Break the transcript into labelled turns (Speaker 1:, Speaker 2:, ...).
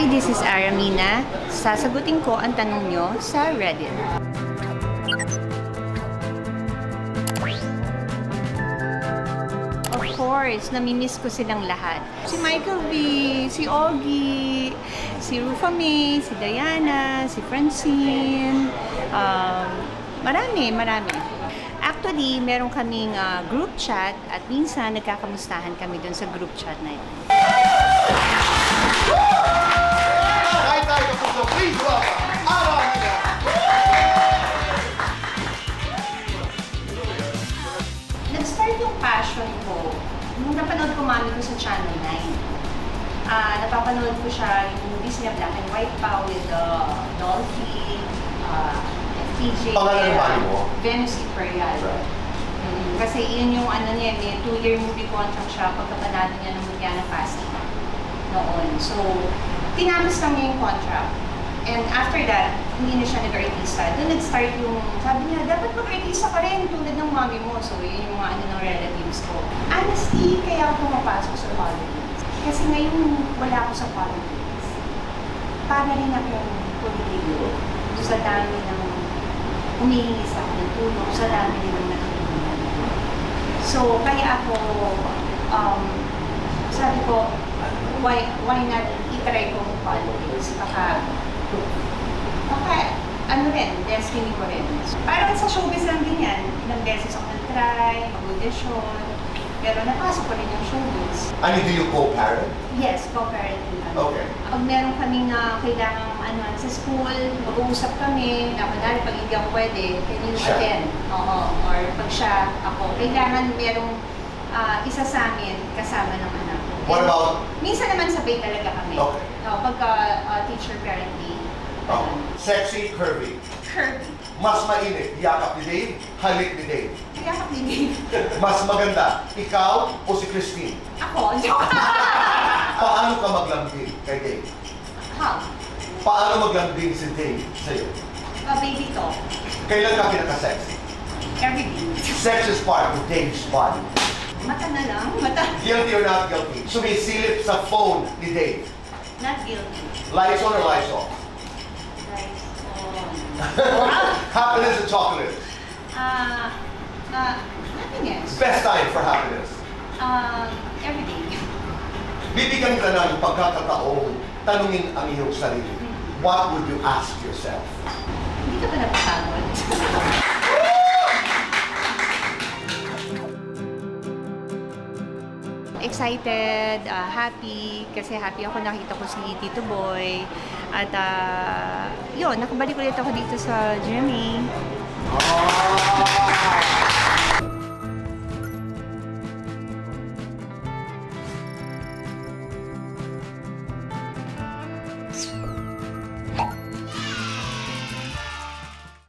Speaker 1: this is Aramina. Sasagutin ko ang tanong nyo sa Reddit. Of course, namimiss ko silang lahat. Si Michael V, si Ogie, si Rufa May, si Diana, si Francine, marami. Actually, meron kaming group chat at minsan nagkakamustahan kami dun sa group chat na yun.
Speaker 2: Hi tayo po, please welcome Aramina!
Speaker 1: Nag-start yung passion ko nung napanood ko mami ko sa Channel 9. Napapanood ko siya yung movies niya Black and White pa with Dolphy, FTJ,
Speaker 2: Pangalan ng mami mo?
Speaker 1: Venus Imperial. Kasi yun yung ano niya, may 2-year movie contract siya pagkapanalo niya ng Mundial Fasting noon. So, tinapos lang niya yung contract. And after that, hindi na siya nag-artista. Doon nag-start yung, sabi niya, dapat mag-artista ka rin tulad ng mami mo. So, yun yung mga ano ng relatives ko. Honestly, kaya ako pumapasok sa politics. Kasi ngayon, wala ako sa politics. Para rin akong politiko. Sa dami ng humihingi sa akin ng tulong, sa dami din ng natulungan. So, kaya ako, sabi ko, why not itry kong politics? Baka ano rin, destiny ko rin. Parang sa showbiz lang din yan. Ilang beses ako nag-try, mag-audition. Pero napasok ko rin yung showbiz.
Speaker 2: Ano, do you co-parent?
Speaker 1: Yes, co-parenting kami.
Speaker 2: Okay.
Speaker 1: Pag meron kaming kailangan sa school, mag-uusap kami, napadali pag hindi ako pwede, can you attend? Oo. Or pag siya, ako. Kailangan merong isa sa amin kasama ng anak ko.
Speaker 2: What about?
Speaker 1: Minsan naman sabay talaga kami.
Speaker 2: Okay.
Speaker 1: Pagka teacher-parenting.
Speaker 2: Sexy, curvy.
Speaker 1: Curvy.
Speaker 2: Mas mainit, yakap ni Dave, halik ni Dave.
Speaker 1: Yakap ni Dave.
Speaker 2: Mas maganda, ikaw o si Christine?
Speaker 1: Ako.
Speaker 2: Paano ka maglambing kay Dave?
Speaker 1: How?
Speaker 2: Paano maglambing si Dave sa'yo?
Speaker 1: Baby talk.
Speaker 2: Kailan ka pinaka-sexy?
Speaker 1: Everything.
Speaker 2: Sex is part of Dave's body.
Speaker 1: Mata na lang. Mata.
Speaker 2: Guilty or not guilty? Sumisilip sa phone ni Dave.
Speaker 1: Not guilty.
Speaker 2: Lies on or lies off?
Speaker 1: Lies on.
Speaker 2: Happiness and chocolate.
Speaker 1: Happiness.
Speaker 2: Best time for happiness.
Speaker 1: Everyday.
Speaker 2: Bibigyan ka ng pagkakataong tanungin ang iyong sarili. What would you ask yourself?
Speaker 1: Hindi ka ba napapagod? Excited, happy, kasi happy ako nakita ko si Tito Boy. At yun, nakabalik ulit ako dito sa Jimmy.